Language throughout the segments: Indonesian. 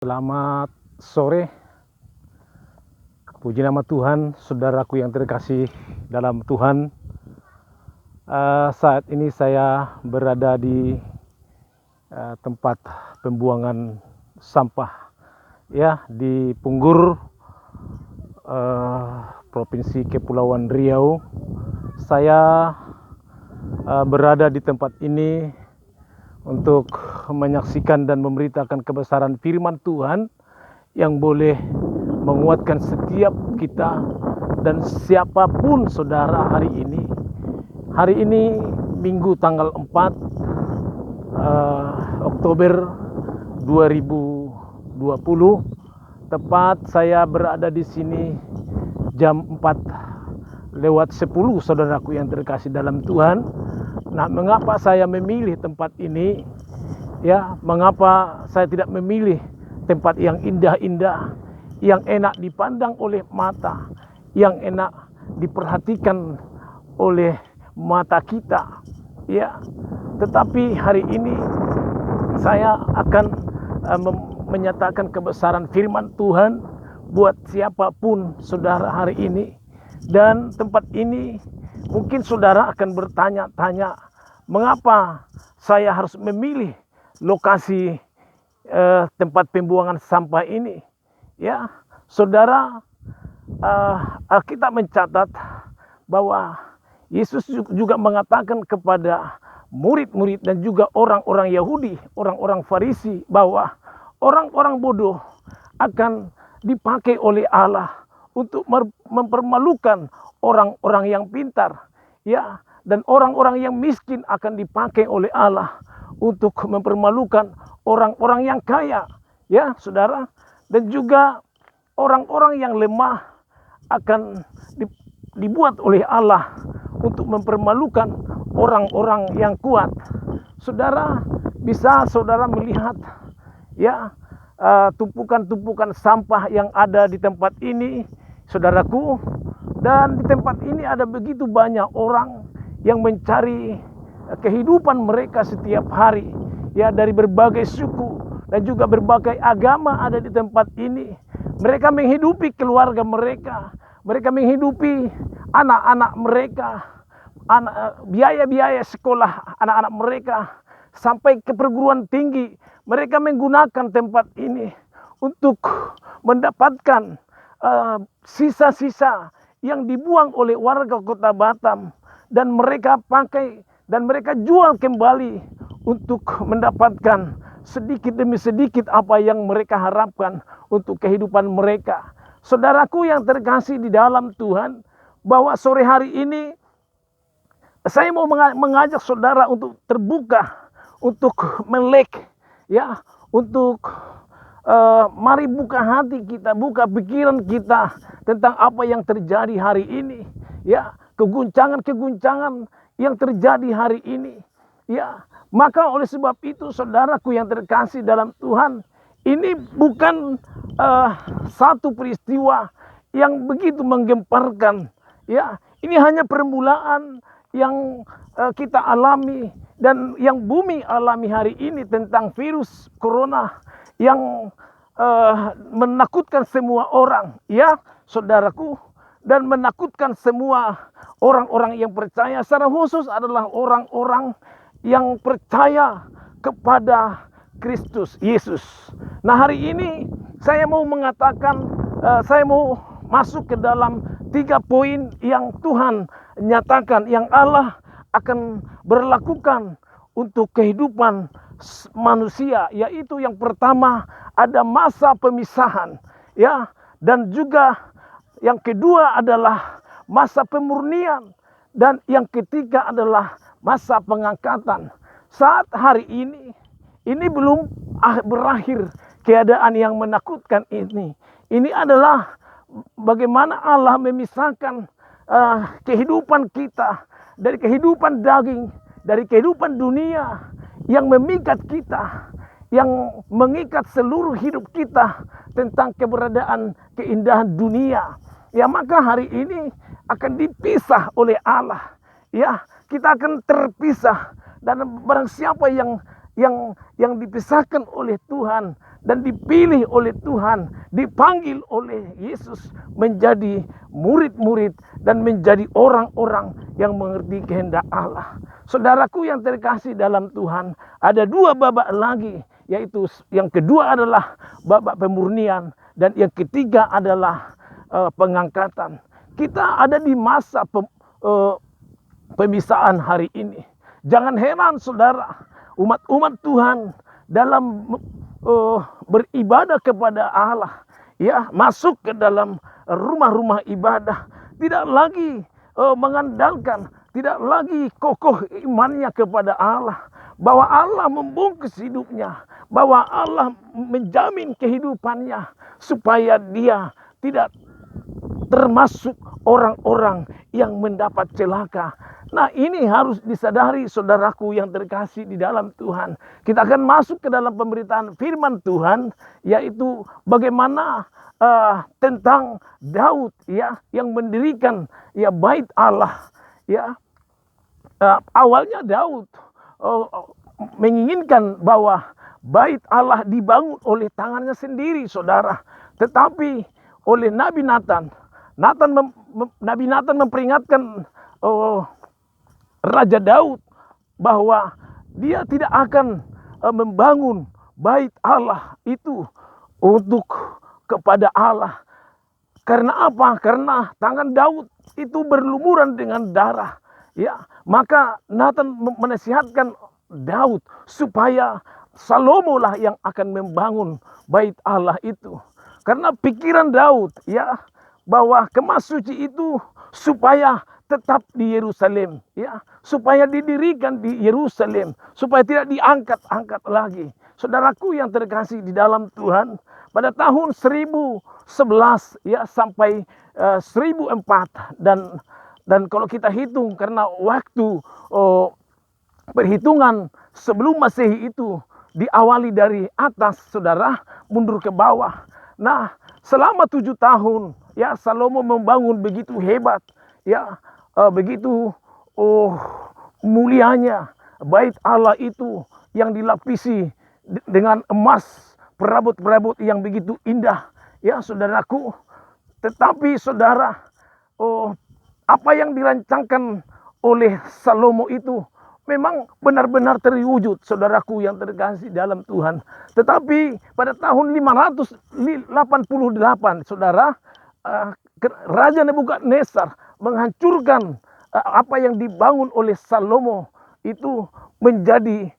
Selamat sore, puji nama Tuhan, saudaraku yang terkasih dalam Tuhan. Saat ini saya berada di tempat pembuangan sampah, ya, di Punggur, Provinsi Kepulauan Riau. Saya berada di tempat ini untuk menyaksikan dan memberitakan kebesaran firman Tuhan yang boleh menguatkan setiap kita dan siapapun saudara hari ini. Hari ini Minggu tanggal 4 Oktober 2020. Tepat saya berada di sini jam 4:10, saudaraku yang terkasih dalam Tuhan. Nah, mengapa saya memilih tempat ini? Ya, mengapa saya tidak memilih tempat yang indah-indah, yang enak dipandang oleh mata, yang enak diperhatikan oleh mata kita? Ya, tetapi hari ini saya akan menyatakan kebesaran firman Tuhan buat siapapun saudara hari ini. Dan tempat ini mungkin saudara akan bertanya-tanya, mengapa saya harus memilih lokasi tempat pembuangan sampah ini? Ya, saudara, Alkitab mencatat bahwa Yesus juga mengatakan kepada murid-murid dan juga orang-orang Yahudi, orang-orang Farisi, bahwa orang-orang bodoh akan dipakai oleh Allah untuk mempermalukan orang-orang yang pintar, ya, dan orang-orang yang miskin akan dipakai oleh Allah untuk mempermalukan orang-orang yang kaya, ya, saudara, dan juga orang-orang yang lemah akan dibuat oleh Allah untuk mempermalukan orang-orang yang kuat. Saudara, bisa saudara melihat, ya, tumpukan-tumpukan sampah yang ada di tempat ini, saudaraku. Dan di tempat ini ada begitu banyak orang yang mencari kehidupan mereka setiap hari, ya, dari berbagai suku dan juga berbagai agama ada di tempat ini. Mereka menghidupi keluarga mereka, mereka menghidupi anak-anak mereka, biaya-biaya sekolah anak-anak mereka sampai ke perguruan tinggi. Mereka menggunakan tempat ini untuk mendapatkan sisa-sisa yang dibuang oleh warga kota Batam, dan mereka pakai dan mereka jual kembali untuk mendapatkan sedikit demi sedikit apa yang mereka harapkan untuk kehidupan mereka. Saudaraku yang terkasih di dalam Tuhan, bahwa sore hari ini saya mau mengajak saudara untuk terbuka, untuk melek, ya, untuk mari buka hati kita, buka pikiran kita tentang apa yang terjadi hari ini, ya, keguncangan-keguncangan yang terjadi hari ini, ya. Maka oleh sebab itu, saudaraku yang terkasih dalam Tuhan, ini bukan satu peristiwa yang begitu menggemparkan, ya. Ini hanya permulaan yang kita alami dan yang bumi alami hari ini tentang virus corona yang menakutkan semua orang, ya, saudaraku, dan menakutkan semua orang-orang yang percaya, secara khusus adalah orang-orang yang percaya kepada Kristus Yesus. Nah, hari ini saya mau mengatakan, saya mau masuk ke dalam 3 poin yang Tuhan nyatakan, yang Allah akan berlakukan untuk kehidupan manusia, yaitu yang pertama ada masa pemisahan, ya, dan juga yang kedua adalah masa pemurnian, dan yang ketiga adalah masa pengangkatan. Saat hari ini belum berakhir keadaan yang menakutkan ini. Ini adalah bagaimana Allah memisahkan kehidupan kita dari kehidupan daging, dari kehidupan dunia yang memikat kita, yang mengikat seluruh hidup kita tentang keberadaan keindahan dunia. Ya, maka hari ini akan dipisah oleh Allah. Ya, kita akan terpisah, dan barang siapa yang dipisahkan oleh Tuhan dan dipilih oleh Tuhan, dipanggil oleh Yesus menjadi murid-murid dan menjadi orang-orang yang mengerti kehendak Allah. Saudaraku yang terkasih dalam Tuhan, ada dua babak lagi, yaitu yang kedua adalah babak pemurnian dan yang ketiga adalah pengangkatan. Kita ada di masa pemisahan hari ini. Jangan heran saudara, umat-umat Tuhan dalam beribadah kepada Allah, ya, masuk ke dalam rumah-rumah ibadah, tidak lagi mengandalkan, tidak lagi kokoh imannya kepada Allah, bahwa Allah membungkus hidupnya, bahwa Allah menjamin kehidupannya supaya dia tidak termasuk orang-orang yang mendapat celaka. Nah, ini harus disadari saudaraku yang terkasih di dalam Tuhan. Kita akan masuk ke dalam pemberitaan firman Tuhan, yaitu bagaimana tentang Daud, ya, yang mendirikan ya bait Allah, ya. Awalnya Daud menginginkan bahwa bait Allah dibangun oleh tangannya sendiri, saudara. Tetapi oleh Nabi Nathan memperingatkan Raja Daud bahwa dia tidak akan membangun bait Allah itu untuk kepada Allah. Karena apa? Karena tangan Daud itu berlumuran dengan darah. Ya, maka Nathan menasihatkan Daud supaya Salomo lah yang akan membangun bait Allah itu. Karena pikiran Daud, ya, bahwa kemah suci itu supaya tetap di Yerusalem, ya, supaya didirikan di Yerusalem, supaya tidak diangkat-angkat lagi. Saudaraku yang terkasih di dalam Tuhan, pada tahun 1011 ya sampai 1004 dan kalau kita hitung karena waktu perhitungan sebelum Masehi itu diawali dari atas, saudara, mundur ke bawah. Nah, selama 7 tahun ya Salomo membangun begitu hebat, ya, begitu mulianya bait Allah itu yang dilapisi dengan emas, perabot-perabot yang begitu indah, ya saudaraku. Tetapi saudara, apa yang dirancangkan oleh Salomo itu memang benar-benar terwujud, saudaraku yang terkasih dalam Tuhan. Tetapi pada tahun 588, saudara, Raja Nebukadnezar menghancurkan apa yang dibangun oleh Salomo itu menjadi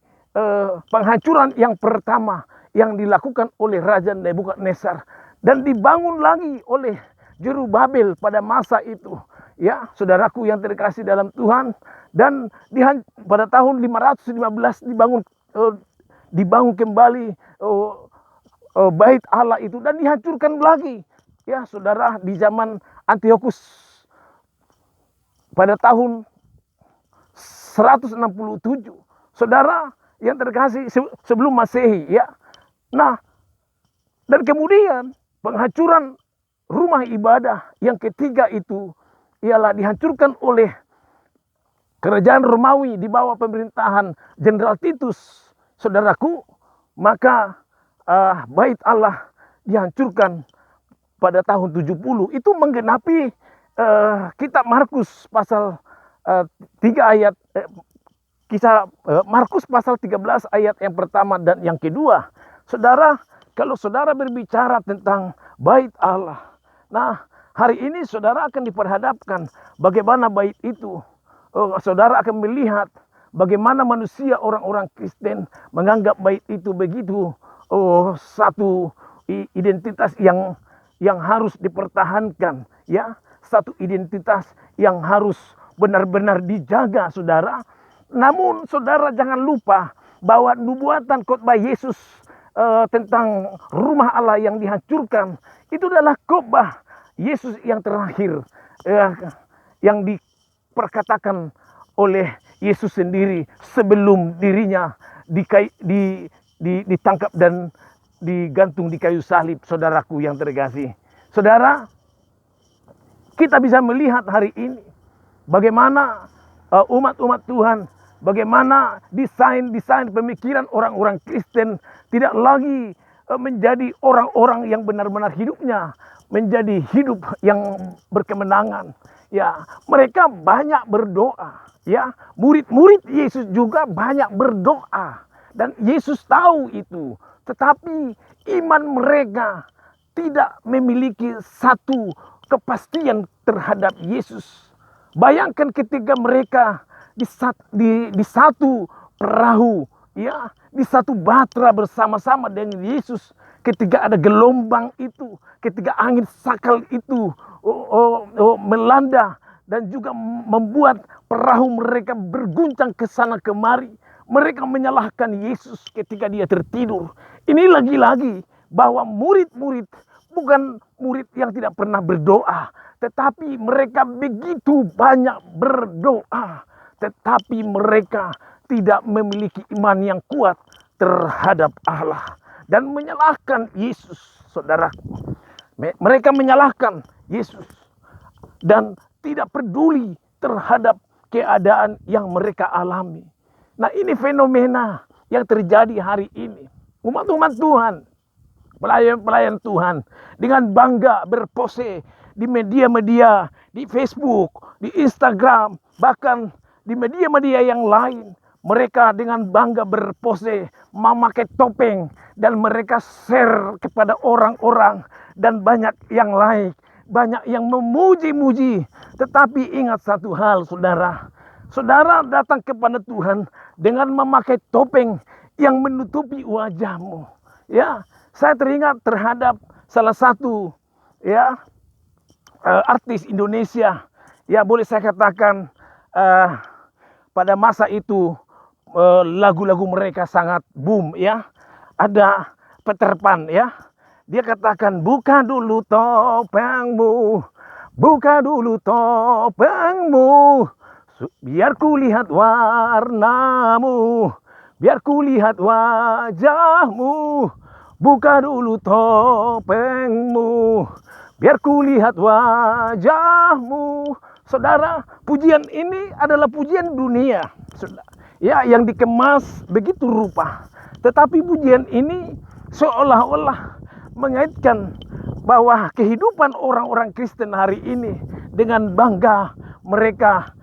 penghancuran yang pertama yang dilakukan oleh Raja Nebukadnezar dan dibangun lagi oleh Jerubabel pada masa itu, ya saudaraku yang terkasih dalam Tuhan. Dan pada tahun 515 dibangun kembali bait Allah itu dan dihancurkan lagi, ya saudara, di zaman Antiochus pada tahun 167, saudara yang terkasih, sebelum Masehi, ya. Nah, dan kemudian penghancuran rumah ibadah yang ketiga itu ialah dihancurkan oleh kerajaan Romawi di bawah pemerintahan Jenderal Titus, saudaraku. Maka bait Allah dihancurkan pada tahun 70. Itu menggenapi kitab Markus pasal 3 ayat kisah Markus pasal 13 ayat yang pertama dan yang kedua. Saudara, kalau saudara berbicara tentang bait Allah, nah hari ini saudara akan diperhadapkan bagaimana bait itu. Saudara akan melihat bagaimana manusia, orang-orang Kristen menganggap bait itu begitu satu identitas yang harus dipertahankan, ya, satu identitas yang harus benar-benar dijaga, saudara. Namun saudara jangan lupa bahwa nubuatan khotbah Yesus tentang rumah Allah yang dihancurkan itu adalah khotbah Yesus yang terakhir, yang diperkatakan oleh Yesus sendiri sebelum dirinya ditangkap dan digantung di kayu salib, saudaraku yang terkasih. Saudara, kita bisa melihat hari ini bagaimana umat-umat Tuhan, bagaimana desain pemikiran orang-orang Kristen tidak lagi menjadi orang-orang yang benar-benar hidupnya menjadi hidup yang berkemenangan. Ya, mereka banyak berdoa. Ya, murid-murid Yesus juga banyak berdoa dan Yesus tahu itu. Tetapi iman mereka tidak memiliki satu kepastian terhadap Yesus. Bayangkan ketika mereka di satu perahu, ya, di satu batra bersama-sama dengan Yesus, ketika ada gelombang itu, ketika angin sakal itu melanda dan juga membuat perahu mereka berguncang ke sana kemari, mereka menyalahkan Yesus ketika dia tertidur. Ini lagi-lagi bahwa murid-murid bukan murid yang tidak pernah berdoa, tetapi mereka begitu banyak berdoa, tetapi mereka tidak memiliki iman yang kuat terhadap Allah dan menyalahkan Yesus, saudaraku. Mereka menyalahkan Yesus dan tidak peduli terhadap keadaan yang mereka alami. Nah, ini fenomena yang terjadi hari ini. Umat-umat Tuhan, pelayan-pelayan Tuhan, dengan bangga berpose di media-media, di Facebook, di Instagram, bahkan di media-media yang lain. Mereka dengan bangga berpose, memakai topeng, dan mereka share kepada orang-orang, dan banyak yang like, banyak yang memuji-muji. Tetapi ingat satu hal, saudara. Saudara datang kepada Tuhan dengan memakai topeng yang menutupi wajahmu. Ya, saya teringat terhadap salah satu artis Indonesia. Ya, boleh saya katakan pada masa itu lagu-lagu mereka sangat boom, ya. Ada Peter Pan, ya. Dia katakan, buka dulu topengmu, buka dulu topengmu, biar ku lihat warnamu, biar ku lihat wajahmu. Buka dulu topengmu, biar ku lihat wajahmu. Saudara, pujian ini adalah pujian dunia, ya, yang dikemas begitu rupa. Tetapi pujian ini seolah-olah mengaitkan bahwa kehidupan orang-orang Kristen hari ini dengan bangga mereka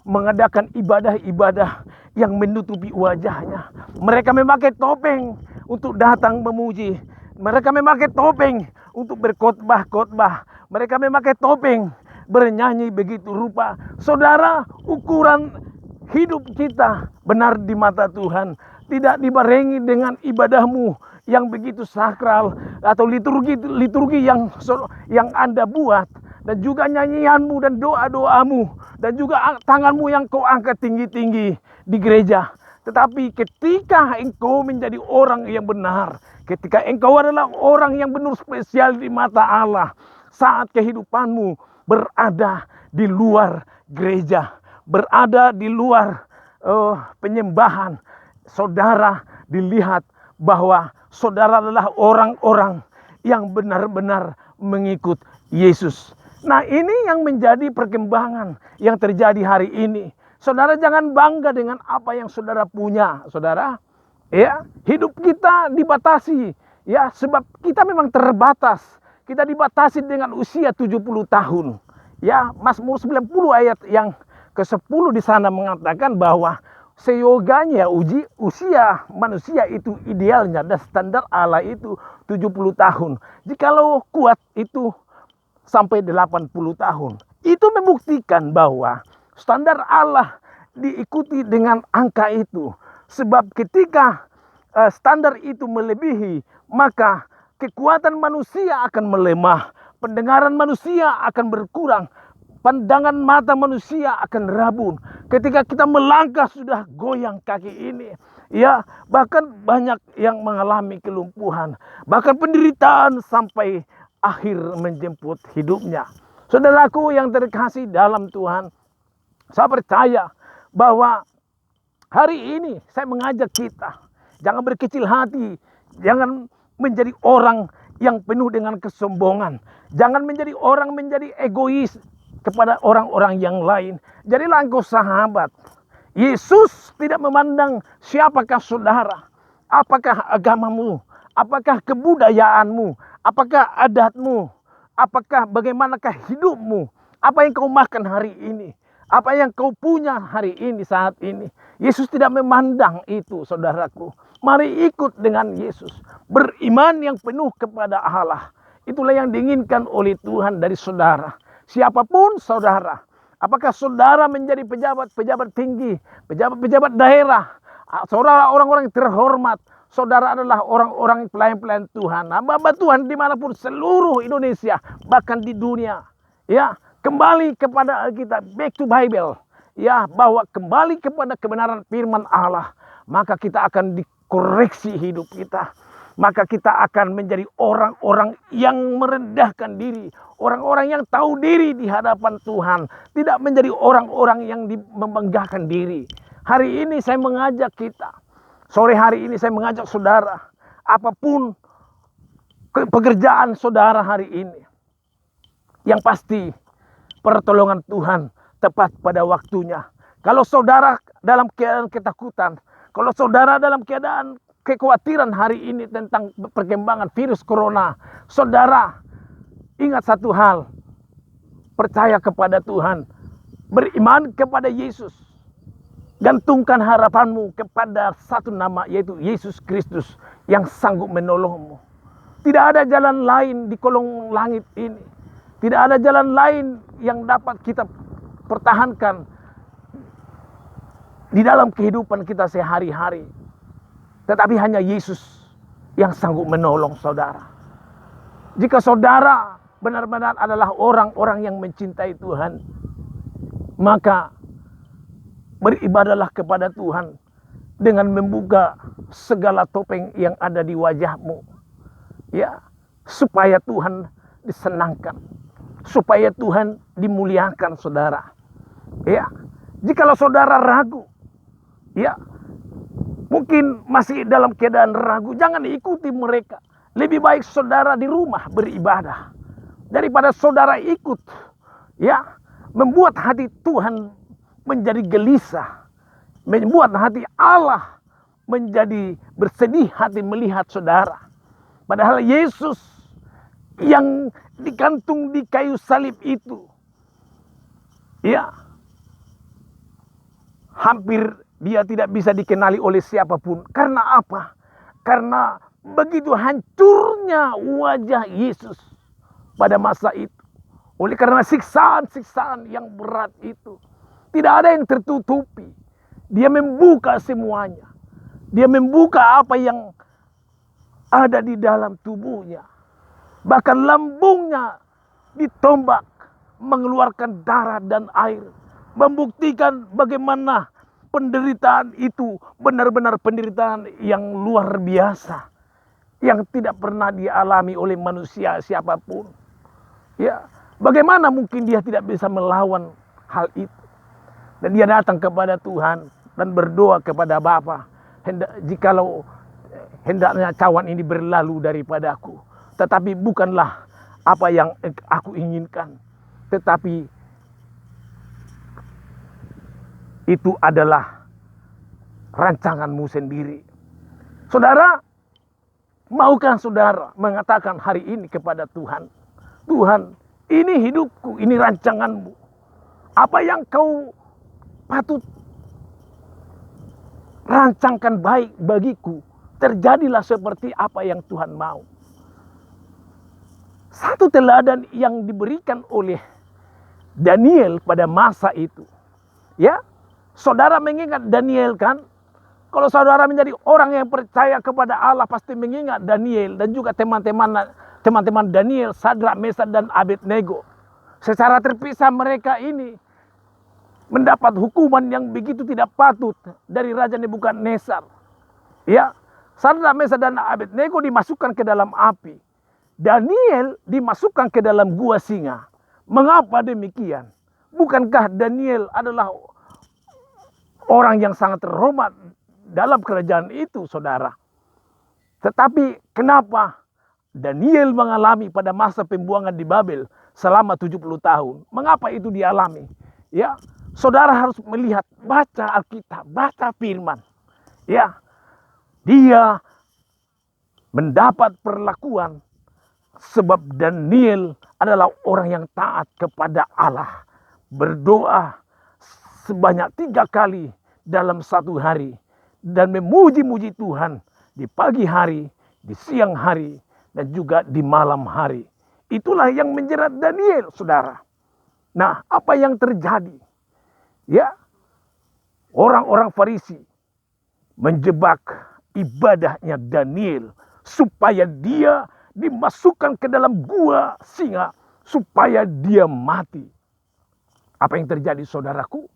mengadakan ibadah-ibadah yang menutupi wajahnya. Mereka memakai topeng untuk datang memuji. Mereka memakai topeng untuk berkhotbah-khotbah. Mereka memakai topeng bernyanyi begitu rupa. Saudara, ukuran hidup kita benar di mata Tuhan tidak dibarengi dengan ibadahmu yang begitu sakral atau liturgi yang Anda buat, dan juga nyanyianmu dan doa-doamu dan juga tanganmu yang kau angkat tinggi-tinggi di gereja. Tetapi ketika engkau menjadi orang yang benar, ketika engkau adalah orang yang benar spesial di mata Allah, saat kehidupanmu berada di luar gereja, berada di luar penyembahan, saudara dilihat bahwa saudara adalah orang-orang yang benar-benar mengikut Yesus. Nah, ini yang menjadi perkembangan yang terjadi hari ini. Saudara jangan bangga dengan apa yang saudara punya, saudara. Ya, hidup kita dibatasi, ya, sebab kita memang terbatas. Kita dibatasi dengan usia 70 tahun. Ya, Mazmur 90 ayat yang ke-10 di sana mengatakan bahwa seyoganya usia manusia itu idealnya dan standar Allah itu 70 tahun. Jikalau kuat itu sampai 80 tahun. Itu membuktikan bahwa standar Allah diikuti dengan angka itu. Sebab ketika standar itu melebihi, maka kekuatan manusia akan melemah. Pendengaran manusia akan berkurang. Pandangan mata manusia akan rabun. Ketika kita melangkah sudah goyang kaki ini. Ya, bahkan banyak yang mengalami kelumpuhan. Bahkan penderitaan sampai akhir menjemput hidupnya. Saudaraku yang terkasih dalam Tuhan, saya percaya bahwa hari ini saya mengajak kita, jangan berkecil hati, jangan menjadi orang yang penuh dengan kesombongan, jangan menjadi orang menjadi egois kepada orang-orang yang lain. Jadilah engkau sahabat. Yesus tidak memandang siapakah saudara, apakah agamamu, Apakah kebudayaanmu? Apakah adatmu? Apakah bagaimanakah hidupmu? Apa yang kau makan hari ini? Apa yang kau punya hari ini, saat ini? Yesus tidak memandang itu, saudaraku. Mari ikut dengan Yesus. Beriman yang penuh kepada Allah. Itulah yang diinginkan oleh Tuhan dari saudara. Siapapun saudara. Apakah saudara menjadi pejabat tinggi, pejabat daerah, saudara orang-orang yang terhormat, saudara adalah orang-orang pelayan-pelayan Tuhan, hamba Tuhan dimanapun seluruh Indonesia, bahkan di dunia. Ya, kembali kepada Alkitab, back to Bible. Ya, bahwa kembali kepada kebenaran firman Allah, maka kita akan dikoreksi hidup kita. Maka kita akan menjadi orang-orang yang merendahkan diri. Orang-orang yang tahu diri di hadapan Tuhan. Tidak menjadi orang-orang yang membanggakan diri. Hari ini saya mengajak kita. Sore hari ini saya mengajak saudara. Apapun pekerjaan saudara hari ini. Yang pasti pertolongan Tuhan tepat pada waktunya. Kalau saudara dalam keadaan ketakutan. Kalau saudara dalam keadaan kekhawatiran hari ini tentang perkembangan virus corona. Saudara, ingat satu hal. Percaya kepada Tuhan. Beriman kepada Yesus. Gantungkan harapanmu kepada satu nama, yaitu Yesus Kristus yang sanggup menolongmu. Tidak ada jalan lain di kolong langit ini. Tidak ada jalan lain yang dapat kita pertahankan di dalam kehidupan kita sehari-hari. Tetapi hanya Yesus yang sanggup menolong saudara. Jika saudara benar-benar adalah orang-orang yang mencintai Tuhan, maka beribadahlah kepada Tuhan dengan membuka segala topeng yang ada di wajahmu. Ya, supaya Tuhan disenangkan, supaya Tuhan dimuliakan saudara. Ya, jikalau saudara ragu, ya, mungkin masih dalam keadaan ragu, jangan ikuti mereka. Lebih baik saudara di rumah beribadah daripada saudara ikut, ya, membuat hati Tuhan menjadi gelisah, membuat hati Allah menjadi bersedih hati melihat saudara. Padahal Yesus yang digantung di kayu salib itu, ya, hampir dia tidak bisa dikenali oleh siapapun. Karena apa? Karena begitu hancurnya wajah Yesus pada masa itu. Oleh karena siksaan-siksaan yang berat itu. Tidak ada yang tertutupi. Dia membuka semuanya. Dia membuka apa yang ada di dalam tubuhnya. Bahkan lambungnya ditombak, mengeluarkan darah dan air. Membuktikan bagaimana penderitaan itu benar-benar penderitaan yang luar biasa. Yang tidak pernah dialami oleh manusia siapapun. Ya, bagaimana mungkin dia tidak bisa melawan hal itu. Dan dia datang kepada Tuhan dan berdoa kepada Bapa, jikalau hendaknya cawan ini berlalu daripadaku, tetapi bukanlah apa yang aku inginkan, tetapi itu adalah rancanganmu sendiri. Saudara, maukah saudara mengatakan hari ini kepada Tuhan, Tuhan, ini hidupku, ini rancanganmu. Apa yang kau patut rancangkan baik bagiku, terjadilah seperti apa yang Tuhan mau. Satu teladan yang diberikan oleh Daniel pada masa itu. Ya, saudara mengingat Daniel kan? Kalau saudara menjadi orang yang percaya kepada Allah, pasti mengingat Daniel dan juga teman-teman Daniel, Sadrak, Mesak, dan Abednego. Secara terpisah mereka ini mendapat hukuman yang begitu tidak patut dari Raja Nebukadnezar. Ya, Sadrak, Mesak, dan Abednego dimasukkan ke dalam api. Daniel dimasukkan ke dalam gua singa. Mengapa demikian? Bukankah Daniel adalah orang yang sangat terhormat dalam kerajaan itu, saudara? Tetapi kenapa Daniel mengalami pada masa pembuangan di Babel selama 70 tahun? Mengapa itu dialami? Ya, saudara harus melihat, baca Alkitab, baca firman. Ya, dia mendapat perlakuan, sebab Daniel adalah orang yang taat kepada Allah. Berdoa sebanyak 3 kali dalam satu hari. Dan memuji-muji Tuhan di pagi hari, di siang hari, dan juga di malam hari. Itulah yang menjerat Daniel, saudara. Nah, apa yang terjadi? Ya, orang-orang Farisi menjebak ibadahnya Daniel supaya dia dimasukkan ke dalam gua singa, supaya dia mati. Apa yang terjadi, saudaraku?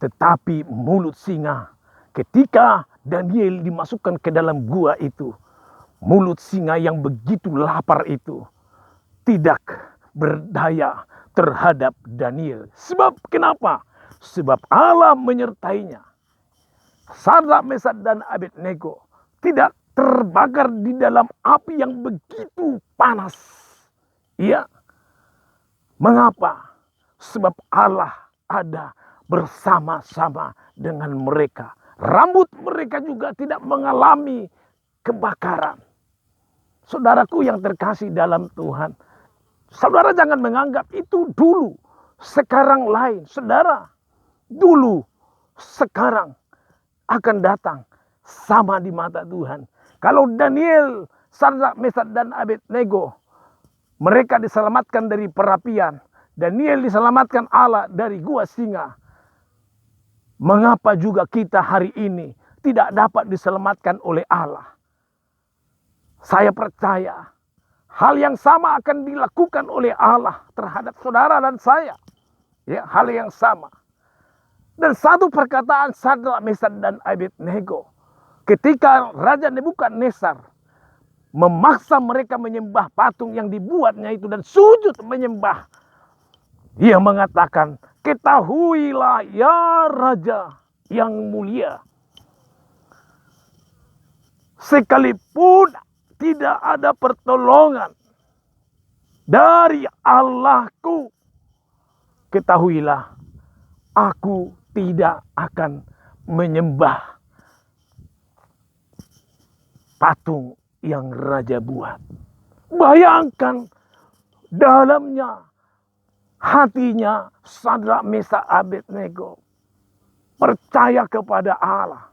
Tetapi mulut singa, ketika Daniel dimasukkan ke dalam gua itu, mulut singa yang begitu lapar itu tidak berdaya terhadap Daniel. Sebab kenapa? Sebab Allah menyertainya. Sadrak, Mesak, dan Abednego tidak terbakar di dalam api yang begitu panas. Ya, mengapa? Sebab Allah ada bersama-sama dengan mereka. Rambut mereka juga tidak mengalami kebakaran. Saudaraku yang terkasih dalam Tuhan, saudara jangan menganggap itu dulu, sekarang lain. Saudara, dulu, sekarang akan datang sama di mata Tuhan. Kalau Daniel, Sadrak, Mesak, dan Abednego, mereka diselamatkan dari perapian, Daniel diselamatkan Allah dari gua singa, mengapa juga kita hari ini tidak dapat diselamatkan oleh Allah? Saya percaya hal yang sama akan dilakukan oleh Allah terhadap saudara dan saya. Ya, hal yang sama. Dan satu perkataan Sadrak, Mesak, dan Abednego, ketika Raja Nebukadnezar memaksa mereka menyembah patung yang dibuatnya itu dan sujud menyembah, dia mengatakan, ketahuilah ya Raja yang mulia, sekalipun tidak ada pertolongan dari Allahku, ketahuilah aku tidak akan menyembah patung yang Raja buat. Bayangkan dalamnya, hatinya Sadrak, Mesak, Abednego percaya kepada Allah.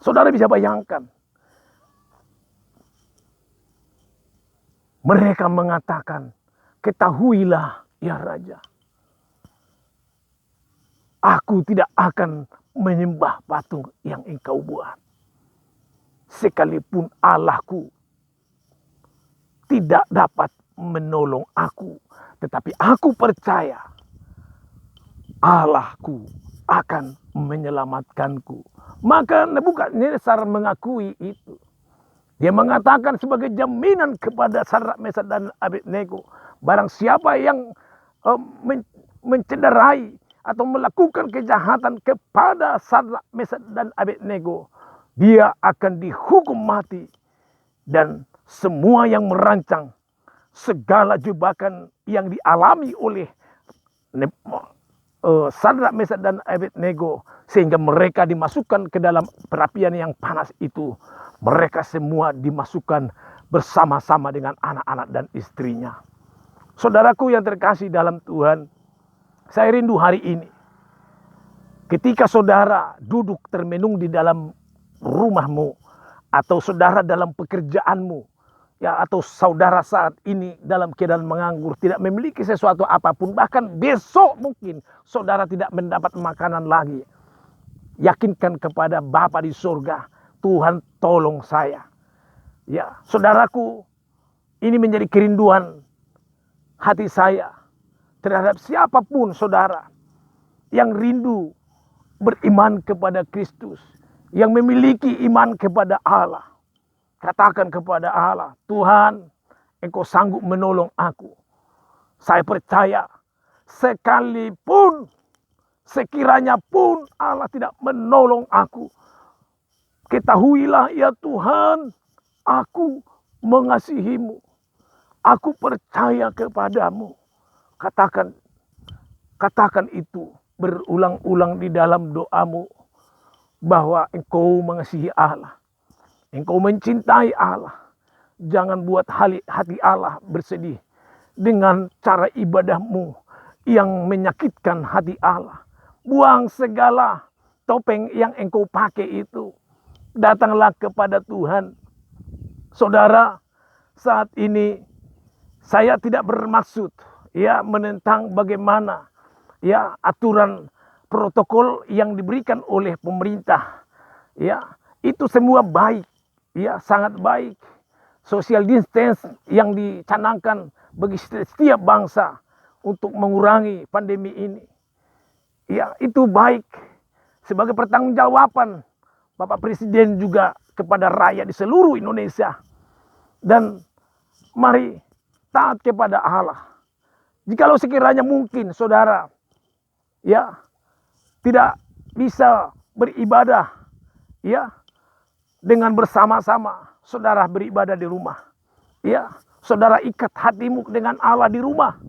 Saudara bisa bayangkan. Mereka mengatakan, ketahuilah ya Raja, aku tidak akan menyembah patung yang engkau buat. Sekalipun Allahku tidak dapat menolong aku, tetapi aku percaya Allahku akan menyelamatkanku. Maka Nebukadnezar mengakui itu. Dia mengatakan sebagai jaminan kepada Sadrak, Mesak, dan Abednego, barang siapa yang mencederai atau melakukan kejahatan kepada Sadrak, Mesak, dan Abednego, dia akan dihukum mati. Dan semua yang merancang segala jebakan yang dialami oleh Sadrak, Mesak, dan Abednego, sehingga mereka dimasukkan ke dalam perapian yang panas itu, mereka semua dimasukkan bersama-sama dengan anak-anak dan istrinya. Saudaraku yang terkasih dalam Tuhan, saya rindu hari ini ketika saudara duduk termenung di dalam rumahmu, atau saudara dalam pekerjaanmu, ya, atau saudara saat ini dalam keadaan menganggur, tidak memiliki sesuatu apapun, bahkan besok mungkin saudara tidak mendapat makanan lagi. Yakinkan kepada Bapa di surga, Tuhan tolong saya. Ya, saudaraku, ini menjadi kerinduan hati saya terhadap siapapun saudara yang rindu beriman kepada Kristus, yang memiliki iman kepada Allah. Katakan kepada Allah, Tuhan, Engkau sanggup menolong aku. Saya percaya, sekalipun, sekiranya pun Allah tidak menolong aku, ketahuilah ya Tuhan, aku mengasihimu. Aku percaya kepadamu. Katakan itu berulang-ulang di dalam doamu, bahwa engkau mengasihi Allah. engkau mencintai Allah, jangan buat hati Allah bersedih dengan cara ibadahmu yang menyakitkan hati Allah. Buang segala topeng yang engkau pakai itu. Datanglah kepada Tuhan. Saudara, saat ini saya tidak bermaksud menentang bagaimana aturan protokol yang diberikan oleh pemerintah. Itu semua baik, sangat baik. Social distance yang dicanangkan bagi setiap bangsa untuk mengurangi pandemi ini. Itu baik sebagai pertanggungjawaban Bapak Presiden juga kepada rakyat di seluruh Indonesia. Dan mari taat kepada Allah. Jikalau sekiranya mungkin saudara tidak bisa beribadah dengan bersama-sama, saudara beribadah di rumah. Saudara ikat hatimu dengan Allah di rumah.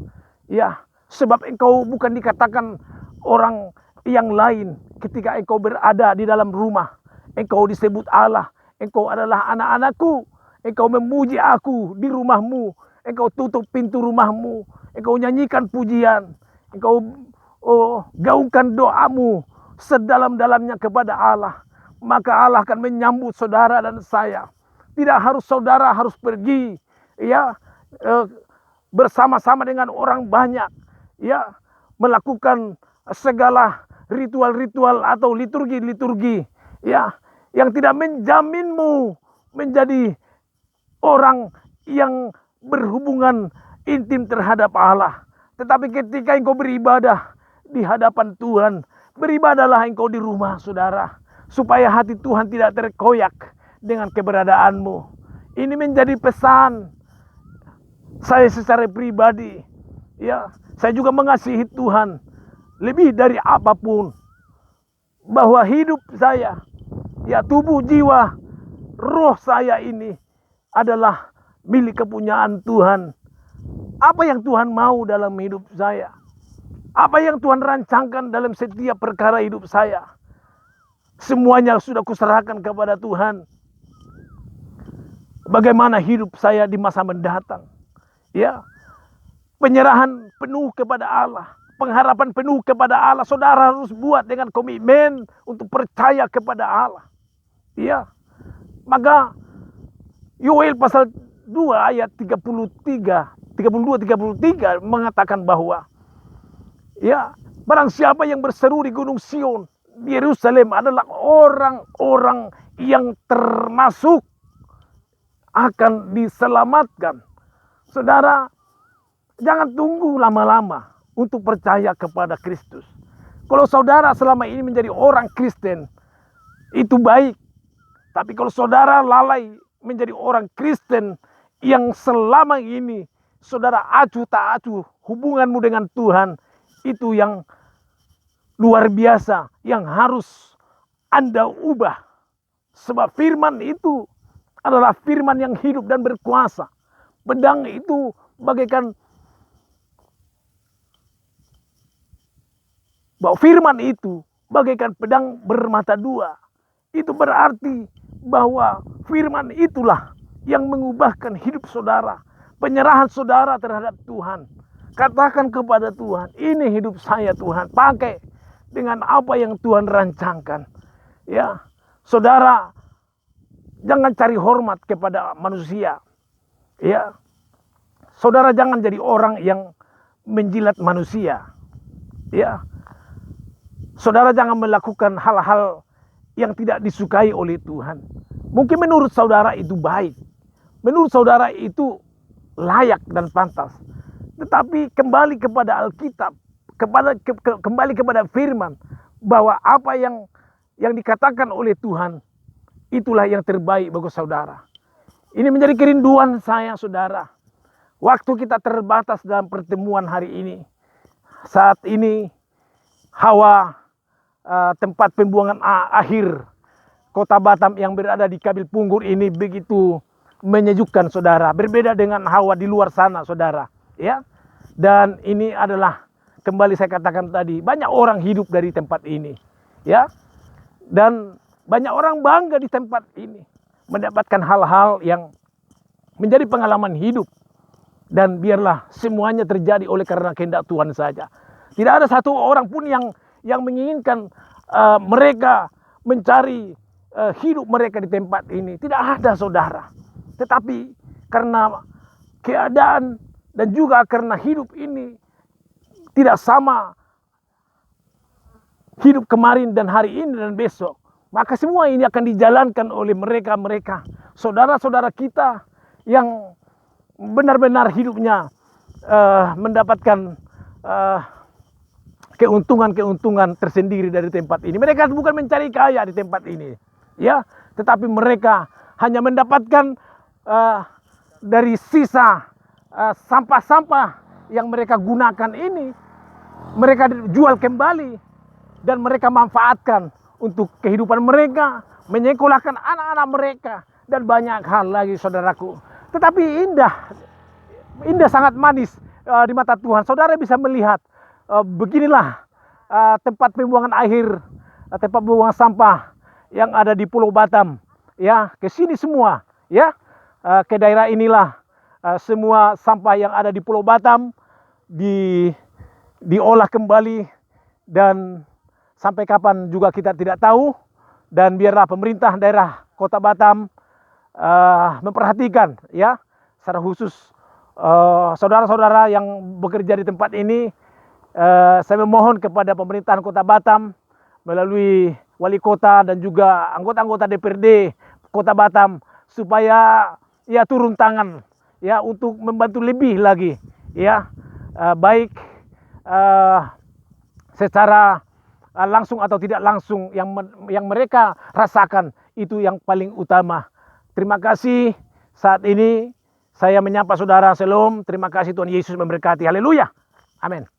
Sebab engkau bukan dikatakan orang yang lain ketika engkau berada di dalam rumah. Engkau disebut Allah. Engkau adalah anak-anakku. Engkau memuji aku di rumahmu. Engkau tutup pintu rumahmu. Engkau nyanyikan pujian. Engkau gaungkan doamu sedalam-dalamnya kepada Allah. Maka Allah akan menyambut saudara dan saya. Tidak harus saudara harus pergi bersama-sama dengan orang banyak. Melakukan segala ritual-ritual atau liturgi-liturgi yang tidak menjaminmu menjadi orang yang berhubungan intim terhadap Allah. Tetapi ketika engkau beribadah di hadapan Tuhan, beribadahlah engkau di rumah saudara, supaya hati Tuhan tidak terkoyak dengan keberadaanmu. Ini menjadi pesan saya secara pribadi. Saya juga mengasihi Tuhan lebih dari apapun. Bahwa hidup saya, tubuh, jiwa, roh saya ini adalah milik kepunyaan Tuhan. Apa yang Tuhan mau dalam hidup saya? Apa yang Tuhan rancangkan dalam setiap perkara hidup saya? Semuanya sudah kuserahkan kepada Tuhan. Bagaimana hidup saya di masa mendatang? Penyerahan penuh kepada Allah. Pengharapan penuh kepada Allah. Saudara harus buat dengan komitmen untuk percaya kepada Allah. Maka Yoel pasal 2 ayat 32-33 mengatakan bahwa barang siapa yang berseru di Gunung Sion, di Yerusalem adalah orang-orang yang termasuk akan diselamatkan. Saudara, jangan tunggu lama-lama untuk percaya kepada Kristus. Kalau saudara selama ini menjadi orang Kristen, itu baik. Tapi kalau saudara lalai menjadi orang Kristen yang selama ini saudara acuh tak acuh hubunganmu dengan Tuhan, itu yang luar biasa yang harus Anda ubah. Sebab firman itu adalah firman yang hidup dan berkuasa. Pedang itu bagaikan bahwa firman itu bagaikan pedang bermata dua. Itu berarti bahwa firman itulah yang mengubahkan hidup saudara. Penyerahan saudara terhadap Tuhan. Katakan kepada Tuhan, ini hidup saya Tuhan. Pakai dengan apa yang Tuhan rancangkan. Saudara, jangan cari hormat kepada manusia. Saudara jangan jadi orang yang menjilat manusia. Saudara jangan melakukan hal-hal yang tidak disukai oleh Tuhan. Mungkin menurut saudara itu baik. Menurut saudara itu layak dan pantas. Tetapi kembali kepada Alkitab, kembali kepada firman, bahwa apa yang dikatakan oleh Tuhan, itulah yang terbaik bagi saudara. Ini menjadi kerinduan saya, saudara. Waktu kita terbatas dalam pertemuan hari ini. Saat ini Hawa, tempat pembuangan akhir kota Batam yang berada di Kabil Punggur ini begitu menyejukkan, saudara. Berbeda dengan Hawa di luar sana, saudara. Dan ini adalah, kembali saya katakan tadi, banyak orang hidup dari tempat ini. Dan banyak orang bangga di tempat ini. mendapatkan hal-hal yang menjadi pengalaman hidup. Dan biarlah semuanya terjadi oleh karena kehendak Tuhan saja. Tidak ada satu orang pun yang menginginkan mereka mencari hidup mereka di tempat ini. Tidak ada, saudara. Tetapi karena keadaan dan juga karena hidup ini tidak sama hidup kemarin dan hari ini dan besok, maka semua ini akan dijalankan oleh mereka-mereka, saudara-saudara kita yang benar-benar hidupnya mendapatkan keuntungan-keuntungan tersendiri dari tempat ini. Mereka bukan mencari kaya di tempat ini, ya, tetapi mereka hanya mendapatkan dari sisa sampah-sampah yang mereka gunakan ini, mereka jual kembali dan mereka manfaatkan untuk kehidupan mereka, menyekolahkan anak-anak mereka, dan banyak hal lagi, saudaraku. Tetapi indah sangat manis di mata Tuhan. Saudara bisa melihat beginilah tempat pembuangan akhir, tempat pembuangan sampah yang ada di Pulau Batam. Ya, ke sini semua, ya, ke daerah inilah semua sampah yang ada di Pulau Batam diolah kembali, dan sampai kapan juga kita tidak tahu. Dan biarlah pemerintah daerah Kota Batam memperhatikan, ya, secara khusus saudara-saudara yang bekerja di tempat ini. Saya memohon kepada pemerintahan Kota Batam melalui wali kota dan juga anggota-anggota DPRD Kota Batam supaya ya turun tangan, ya, untuk membantu lebih lagi, ya, baik secara langsung atau tidak langsung yang mereka rasakan, itu yang paling utama. Terima kasih. Saat ini saya menyapa saudara. Shalom. Terima kasih, Tuhan Yesus memberkati. Haleluya. Amin.